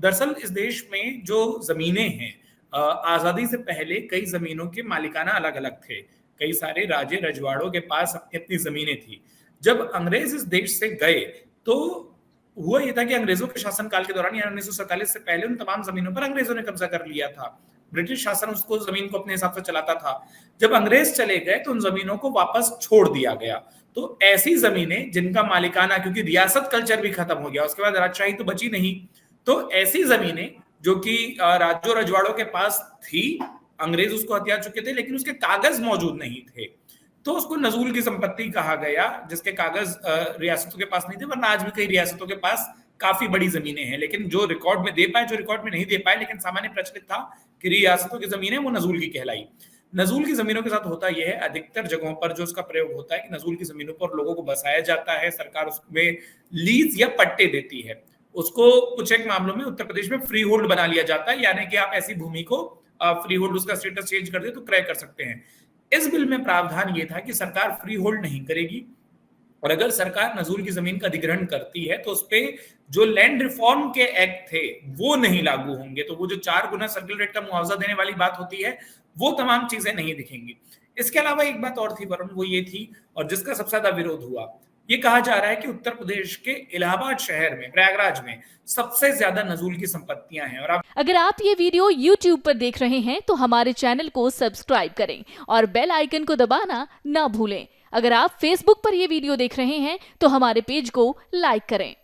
दरअसल इस देश में जो जमीनें हैं, आजादी से पहले कई जमीनों के मालिकाना अलग अलग थे। कई सारे राजे रजवाड़ों के पास अपनी अपनी जमीनें थी। जब अंग्रेज इस देश से गए तो हुआ ये था कि अंग्रेजों के शासनकाल के दौरान, यानी 1947 से पहले, उन तमाम जमीनों पर अंग्रेजों ने कब्जा कर लिया था। ब्रिटिश शासन उसको जमीन को अपने हिसाब से चलाता था। जब अंग्रेज चले गए तो उन जमीनों को वापस छोड़ दिया गया। तो ऐसी जमीनें जिनका मालिकाना, क्योंकि रियासत कल्चर भी खत्म हो गया, उसके बाद राजशाही तो बची नहीं, तो ऐसी जमीनें जो कि राजो रजवाड़ों के पास थी, अंग्रेज उसको हथिया चुके थे लेकिन उसके कागज मौजूद नहीं थे, तो उसको नजूल की संपत्ति कहा गया, जिसके कागज रियासतों के पास नहीं थे। वरना आज भी कई रियासतों के पास काफी बड़ी जमीनें हैं, लेकिन जो रिकॉर्ड में दे पाए, जो रिकॉर्ड में नहीं दे पाए, लेकिन सामान्य प्रचलित था कि रियासतों की जमीनें वो नजूल की कहलाई। नजूल की जमीनों के साथ होता यह है, अधिकतर जगहों पर जो उसका प्रयोग होता है कि नजूल की जमीनों पर लोगों को बसाया जाता है, सरकार उसमें लीज या पट्टे देती है। उसको कुछ एक मामलों में उत्तर प्रदेश में फ्री होल्ड बना लिया जाता है, यानी कि आप ऐसी भूमि को फ्री होल्ड, उसका स्टेटस चेंज कर दे तो क्रय कर सकते हैं। इस बिल में प्रावधान ये था कि सरकार फ्री होल्ड नहीं करेगी, और अगर सरकार नजूल की जमीन का अधिग्रहण करती है तो उस पे जो लैंड रिफॉर्म के एक्ट थे वो नहीं लागू होंगे। तो वो जो 4 गुना सर्किल रेट का मुआवजा देने वाली बात होती है, वो तमाम चीजें नहीं दिखेंगी। इसके अलावा एक बात और थी वरुण, वो ये थी, और जिसका सबसे ज्यादा विरोध हुआ, ये कहा जा रहा है कि उत्तर प्रदेश के इलाहाबाद शहर में, प्रयागराज में, सबसे ज्यादा नजूल की संपत्तियां हैं। और आप अगर आप ये वीडियो YouTube पर देख रहे हैं तो हमारे चैनल को सब्सक्राइब करें और बेल आइकन को दबाना ना भूलें। अगर आप Facebook पर ये वीडियो देख रहे हैं तो हमारे पेज को लाइक करें।